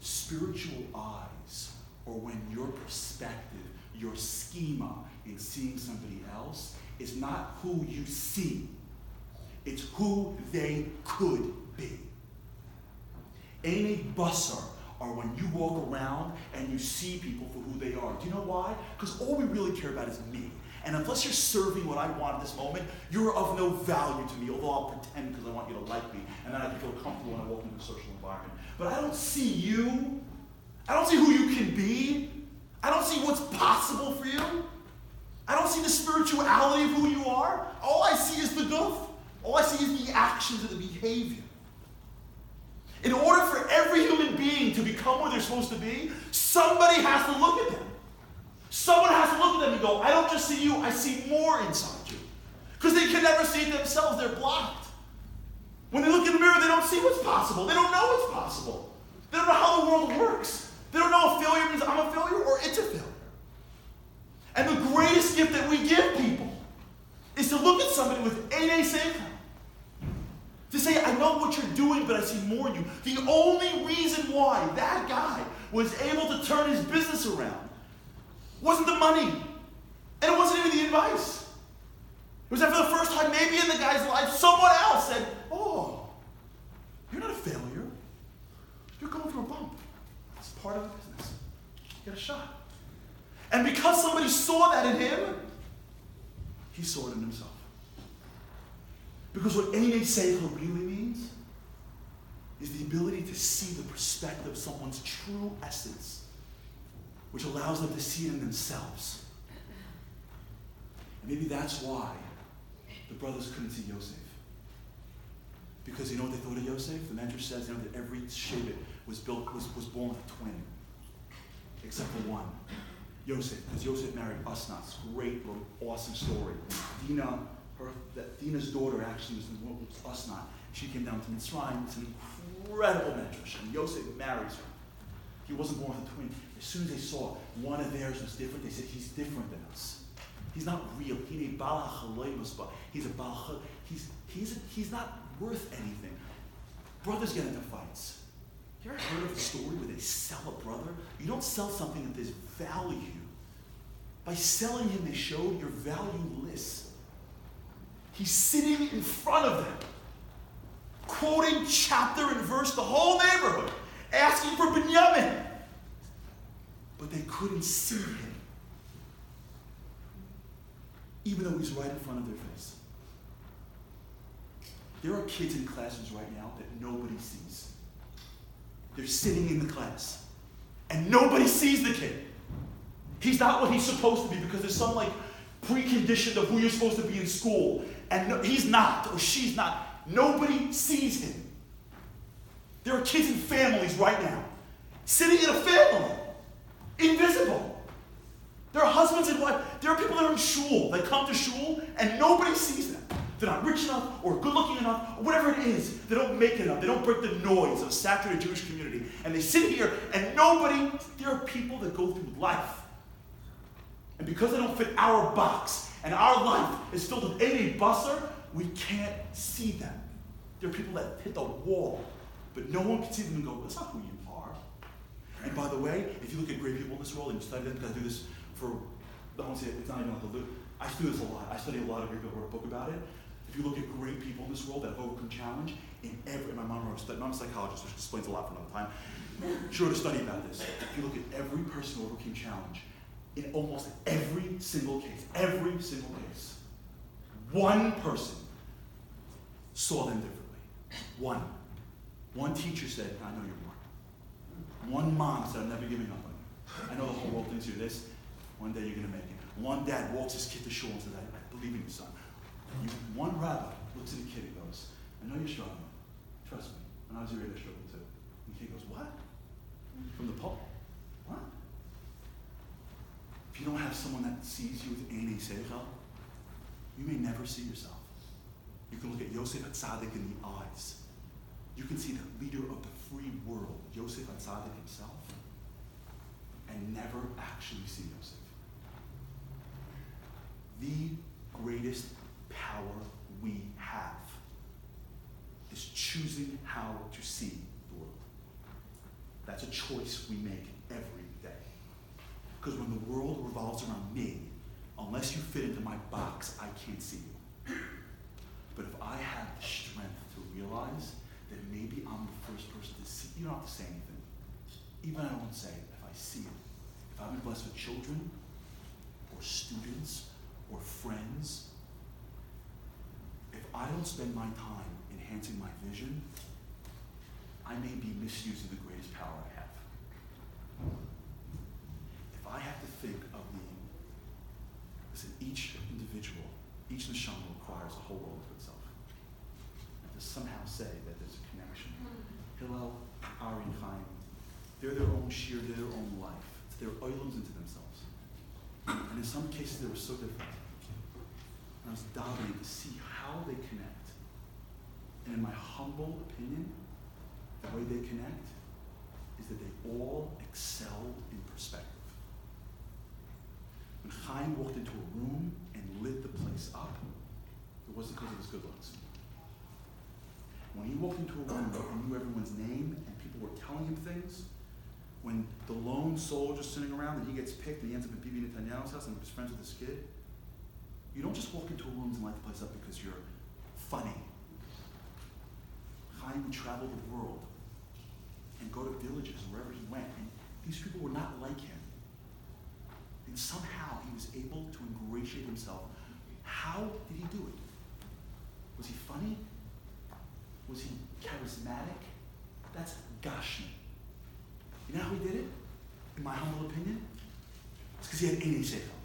Spiritual eyes, or when your perspective, your schema in seeing somebody else is not who you see, it's who they could be. Any busser are when you walk around and you see people for who they are. Do you know why? Because all we really care about is me. And unless you're serving what I want at this moment, you're of no value to me, although I'll pretend because I want you to like me, and then I can feel comfortable when I walk into a social environment. But I don't see you. I don't see who you can be. I don't see what's possible for you. I don't see the spirituality of who you are. All I see is the goof. All I see is the actions and the behavior. In order for every human being to become where they're supposed to be, somebody has to look at them. Someone has to look at them and go, I don't just see you, I see more inside you. Because they can never see it themselves, they're blocked. When they look in the mirror, they don't see what's possible. They don't know what's possible. They don't know how the world works. They don't know if failure means I'm a failure or it's a failure. And the greatest gift that we give people is to look at somebody with Einei Seichel. To say, I know what you're doing, but I see more in you. The only reason why that guy was able to turn his business around wasn't the money. And it wasn't even the advice. It was that for the first time, maybe in the guy's life, someone else said, oh, you're not a failure. You're going through a bump. It's part of the business. You get a shot. And because somebody saw that in him, he saw it in himself. Because what Einei Seichel really means is the ability to see the perspective of someone's true essence, which allows them to see it in themselves. And maybe that's why the brothers couldn't see Yosef. Because you know what they thought of Yosef? The Medrash says that every Shevet was born with a twin, except for one. Yosef, because Yosef married Asnat. It's a great, awesome story. Dina's daughter actually was Asnat. She came down to Mitzrayim. It's an incredible Medrash, and Yosef marries her. He wasn't born with a twin. As soon as they saw one of theirs was different, they said, he's different than us. He's not real. He's not worth anything. Brothers get into fights. You ever heard of a story where they sell a brother? You don't sell something that there's value. By selling him, they showed you're valueless. He's sitting in front of them, quoting chapter and verse, the whole neighborhood, asking for Binyamin. But they couldn't see him, even though he's right in front of their face. There are kids in classes right now that nobody sees. They're sitting in the class, and nobody sees the kid. He's not what he's supposed to be because there's some precondition of who you're supposed to be in school, and no, he's not or she's not. Nobody sees him. There are kids in families right now, sitting in a family, invisible. There are husbands and wives. There are people that are in shul. They come to shul, and nobody sees them. They're not rich enough or good looking enough or whatever it is. They don't make it up. They don't break the noise of a saturated Jewish community. And they sit here and there are people that go through life. And because they don't fit our box and our life is filled with any busser, we can't see them. There are people that hit the wall, but no one can see them and go, that's not who you are. And by the way, if you look at great people in this world and you study them, because I do this for, I won't say it's not even like a loop. I do this a lot. I study a lot of great people, wrote a book about it. If you look at great people in this world that have overcome challenge, my mom wrote a study, I'm a psychologist, which explains a lot for another time. She wrote a study about this. If you look at every person who overcame challenge, in almost every single case, one person saw them differently. One teacher said, I know you're more. One mom said, I'm never giving up on you. I know the whole world thinks you're this. One day you're going to make it. One dad walks his kid to shul and says, I believe in you, son. One rabbi looks at the kid and goes, I know you're struggling. Trust me. When I was your age, I struggled too. And the kid goes, what? From the pulpit? What? If you don't have someone that sees you with Ein Seichel, you may never see yourself. You can look at Yosef HaTzadik in the eyes. You can see the leader of the free world, Yosef HaTzadik himself, and never actually see Yosef. The greatest power we have is choosing how to see the world. That's a choice we make every day. Because when the world revolves around me, unless you fit into my box, I can't see you. But if I have the strength to realize that maybe I'm the first person to see, you don't have to say anything. Even I won't say it, if I see it. If I've been blessed with children, or students, or friends, if I don't spend my time enhancing my vision, I may be misusing the greatest power I have. If I have to think of each individual, each neshama requires a whole world to itself. And to somehow say that there's a connection. Hillel, Harary, and Chaim, they're their own shir, they're their own life. It's their oilums into themselves. And in some cases, they were so different. And I was davening to see how they connect. And in my humble opinion, the way they connect is that they all excelled in perspective. When Chaim walked into a room and lit the place up, it wasn't because of his good looks. When he walked into a room and knew everyone's name and people were telling him things, when the lone soldier's sitting around and he gets picked and he ends up in Bibi Netanyahu's house and he's friends with this kid, you don't just walk into rooms and light the place up because you're funny. Chaim would travel the world and go to villages wherever he went, and these people were not like him. And somehow he was able to ingratiate himself. How did he do it? Was he funny? Was he charismatic? That's Gashmi. You know how he did it? In my humble opinion? It's because he had Ein Seichel.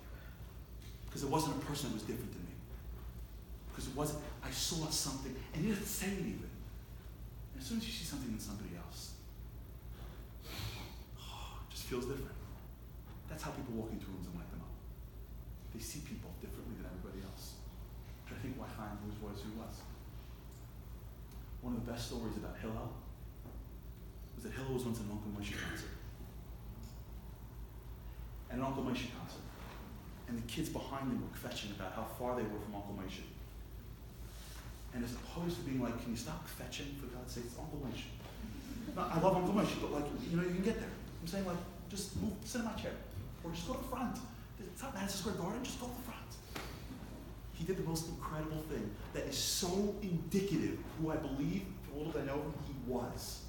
Because it wasn't a person that was different than me. Because it wasn't, I saw something, and he didn't say it even. And as soon as you see something in somebody else, it just feels different. That's how people walk into rooms and light them up. They see people differently than everybody else. Which I think why Chaim was who he was. One of the best stories about Hillel was that Hillel was once at an Uncle Moshe concert. At an Uncle Moshe concert. And the kids behind him were fetching about how far they were from Uncle Moshe. And as opposed to being like, can you stop fetching, for God's sake, it's Uncle Moshe. No, I love Uncle Moshe, but like, you can get there. I'm saying like, just move, sit in my chair. Or just go to the front. It's not Madison Square Garden, just go to the front. He did the most incredible thing that is so indicative of who I believe, for all that I know, he was.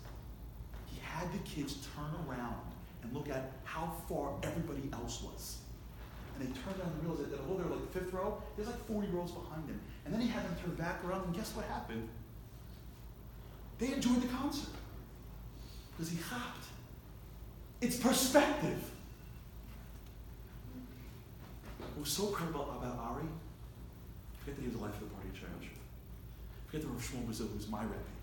He had the kids turn around and look at how far everybody else was. And they turned around and realized that although they were like the fifth row, there's like 40 rows behind him. And then he had them turn back around, and guess what happened? They enjoyed the concert. Because he hopped. It's perspective. What was so incredible about Ari, forget that he was the life of the party at Chaim. Forget that Rav Shmuel Brazil, who was my rebbe,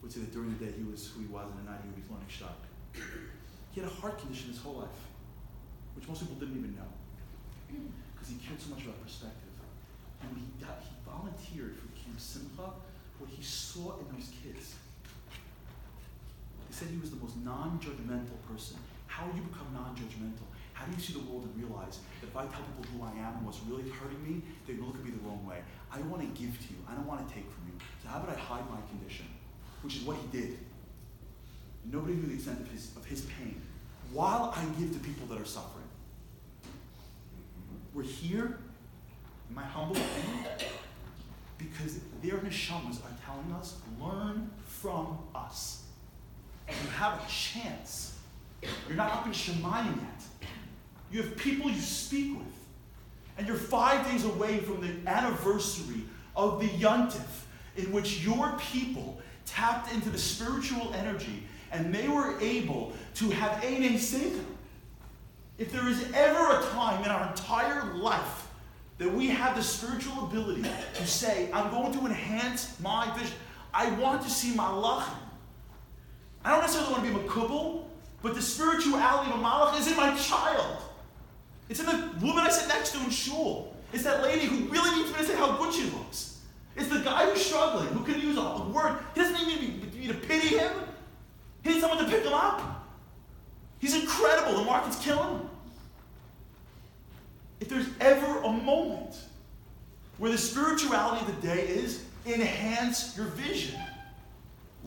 would say that during the day he was who he was, and at night he would be learning shtak. He had a heart condition his whole life, which most people didn't even know, because he cared so much about perspective. And when he volunteered for Camp Simcha, what he saw in those kids, they said he was the most non-judgmental person. How do you become non-judgmental? How do you see the world and realize that if I tell people who I am and what's really hurting me, they're going to look at me the wrong way? I want to give to you. I don't want to take from you. So how about I hide my condition? Which is what he did. Nobody knew the extent of his pain. While I give to people that are suffering. We're here, in my humble opinion, because their neshamas are telling us, learn from us. And you have a chance. You're not up in Shemayim yet. You have people you speak with. And you're 5 days away from the anniversary of the Yontif, in which your people tapped into the spiritual energy and they were able to have Einei Seichel. If there is ever a time in our entire life that we have the spiritual ability to say, I'm going to enhance my vision. I want to see Malachim. I don't necessarily want to be Makubal, but the spirituality of a Malach is in my child. It's in the woman I sit next to in shul. It's that lady who really needs me to say how good she looks. It's the guy who's struggling, who can use a word. He doesn't need me to pity him. He needs someone to pick him up. He's incredible. The market's killing him. If there's ever a moment where the spirituality of the day is enhance your vision,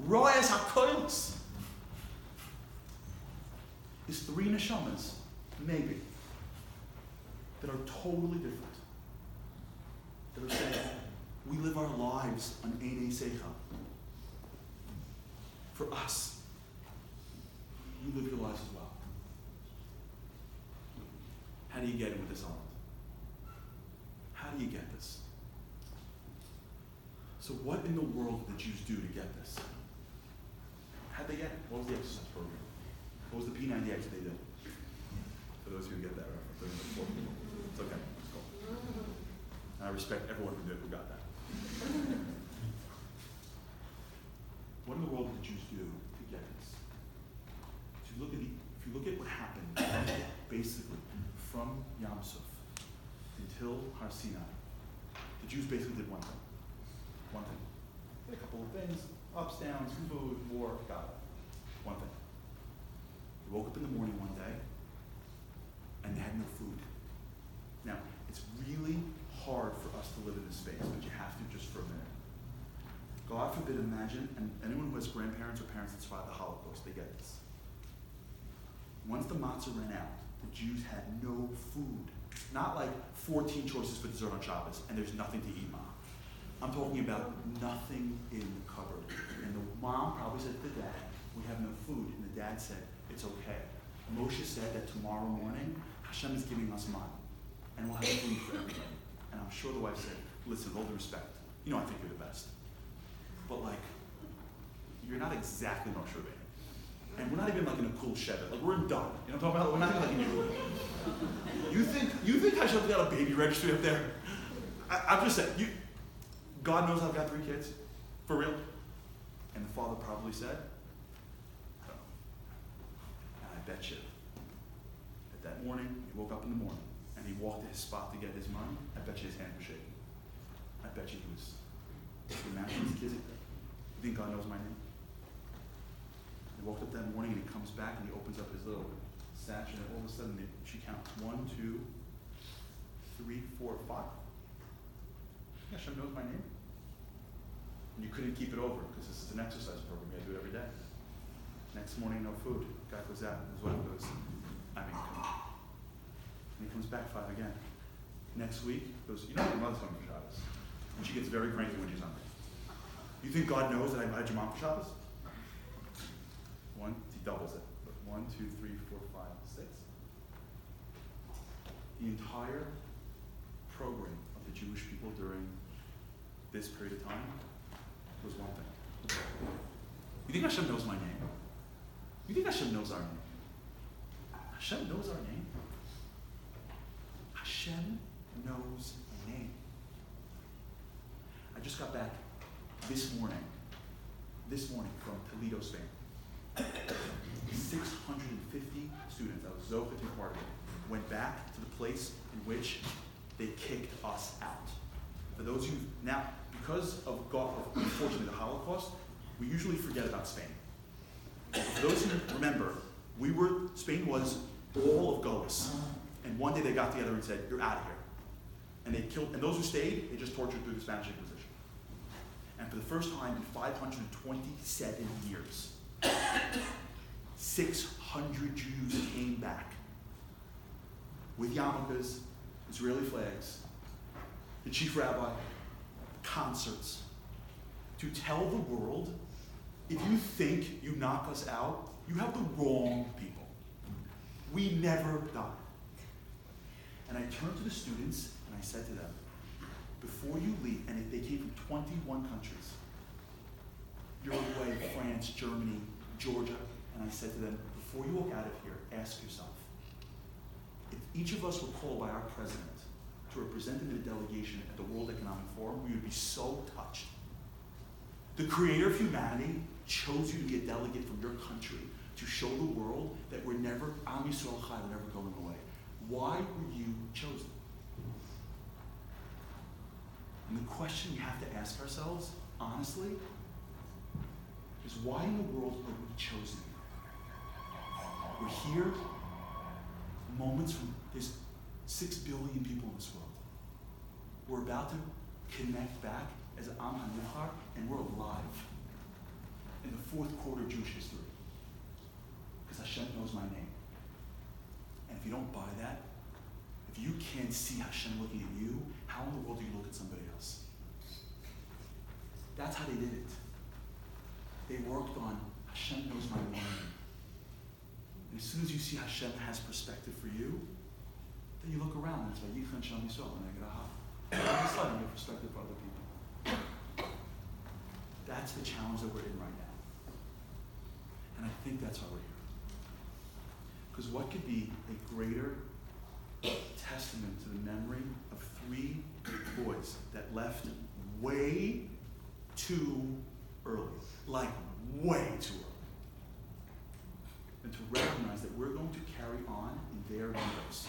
Ro'ez HaKoilos, is 3 neshamas, maybe, that are totally different. That are saying, we live our lives on Einei Seichel. For us, you live your lives as well. How do you get in with this element? How do you get this? So what in the world did the Jews do to get this? How'd they get it? What was the exercise program? What was the P90X they did? For those of you who get that reference, it's okay. It's cool. I respect everyone who got that. What in the world did the Jews do to get this? If you look at what happened, basically from Yam Suf until Har Sinai, the Jews basically did one thing. One thing. Did a couple of things, ups, downs, food, war, got it. One thing. They woke up in the morning one day and they had no food. Now, it's really hard for us to live in this space, but you have to just for a minute. God forbid, imagine, and anyone who has grandparents or parents that survived the Holocaust, they get this. Once the matzah ran out, the Jews had no food. Not like 14 choices for dessert on Shabbos, and there's nothing to eat, Mom. I'm talking about nothing in the cupboard. And the mom probably said to the dad, we have no food. And the dad said, it's okay. Moshe said that tomorrow morning, Hashem is giving us money, and we'll have food for everybody. And I'm sure the wife said, listen, with all due respect, you know I think you're the best. But like, you're not exactly Moshe Rabbeinu. And we're not even like in a cool shed. Like we're in done. You know what I'm talking about? We're not even like in your You think Hashem's got a baby registry up there? I'm just saying, God knows I've got 3 kids. For real. And the father probably said, I don't know. And I bet you that morning, he woke up in the morning and he walked to his spot to get his money. I bet you his hand was shaking. I bet you he was imagine his kids. You think God knows my name? He walked up that morning and he comes back and he opens up his little satch and all of a sudden she counts 1, 2, 3, 4, 5. Hashem knows my name. And you couldn't keep it over because this is an exercise program. You had to do it every day. Next morning, no food. Guy goes out and his wife goes, I mean, come on. And he comes back 5 again. Next week, he goes, you know your mother's hungry for Shabbos. And she gets very cranky when she's hungry. You think God knows that I invited your mom for Shabbos? He doubles it. 1, 2, 3, 4, 5, 6. The entire program of the Jewish people during this period of time was one thing. You think Hashem knows my name? You think Hashem knows our name? Hashem knows our name. Hashem knows my name. I just got back this morning from Toledo, Spain. 650 students, I was Zohar to part of it, went back to the place in which they kicked us out. For those of you, now, because of God, unfortunately, the Holocaust, we usually forget about Spain. For those who remember, Spain was all of Golis. And one day they got together and said, you're out of here. And they killed, and those who stayed, they just tortured through the Spanish Inquisition. And for the first time in 527 years, 600 Jews came back with yarmulkes, Israeli flags, the chief rabbi, concerts, to tell the world, if you think you knock us out, you have the wrong people. We never die. And I turned to the students and I said to them, before you leave, and they came from 21 countries, Uruguay, France, Germany, Georgia, and I said to them, before you walk out of here, ask yourself, if each of us were called by our president to represent him in a delegation at the World Economic Forum, we would be so touched. The creator of humanity chose you to be a delegate from your country to show the world that we're never, Am Yisrael Chai, we're never going away. Why were you chosen? And the question we have to ask ourselves, honestly, is why in the world are we chosen? We're here moments from, there's 6 billion people in this world. We're about to connect back as an Am HaNivchar, and we're alive in the 4th quarter of Jewish history. Because Hashem knows my name. And if you don't buy that, if you can't see Hashem looking at you, how in the world do you look at somebody else? That's how they did it. They worked on Hashem knows my name. And as soon as you see Hashem has perspective for you, then you look around. That's why Yichan Shem Yisrael and Negaraha. All of a sudden, you have perspective for other people. That's the challenge that we're in right now. And I think that's why we're here. Because what could be a greater testament to the memory of 3 boys that left way too early, like way too early, and to recognize that we're going to carry on in their windows,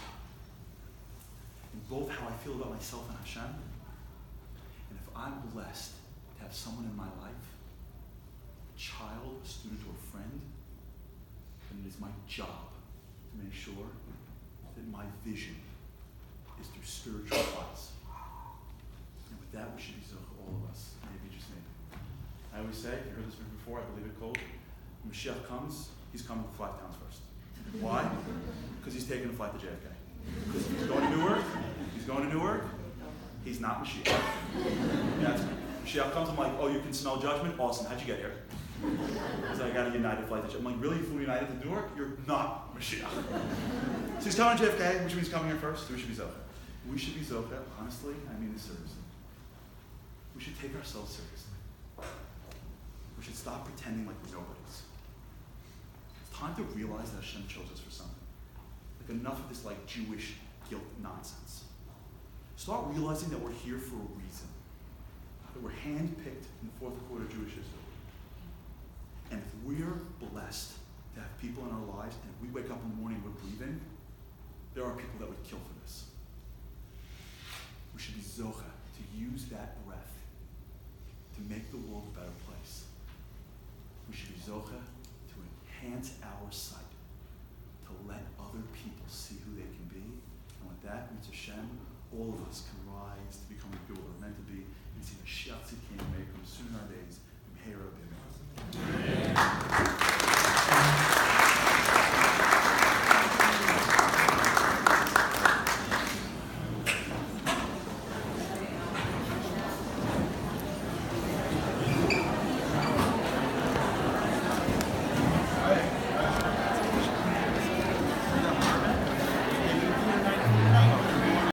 in both how I feel about myself and Hashem, and if I'm blessed to have someone in my life, a child, a student, or a friend, then it is my job to make sure that my vision is through spiritual eyes. And with that, we should be Zohar, all of us, maybe just maybe. I always say, you heard this before, I believe it cold, when Mashiach comes, he's coming to 5 towns first. Why? Because he's taking a flight to JFK. Because he's going to Newark, he's not Mashiach. That's me. Mashiach comes, I'm like, oh, you can smell judgment? Awesome, how'd you get here? So I got a United flight to JFK. I'm like, really, you flew United to Newark? You're not Mashiach. So he's coming to JFK, which means coming here first, so we should be Zohar. We should be Zohar, honestly, I mean this seriously. We should take ourselves seriously. We should stop pretending like we're nobodies. It's time to realize that Hashem chose us for something. Like enough of this like Jewish guilt nonsense. Start realizing that we're here for a reason. That we're handpicked in the 4th quarter of Jewish history. And if we're blessed to have people in our lives, and if we wake up in the morning and we're breathing, there are people that would kill for this. We should be zocha to use that breath to make the world a better place. We should be zocha to enhance our sight, to let other people see who they can be. And with that, Mitzvah Shem, all of us can rise to become the people we're meant to be and see the Mashiach Tzidkenu may come soon in our days. Harary.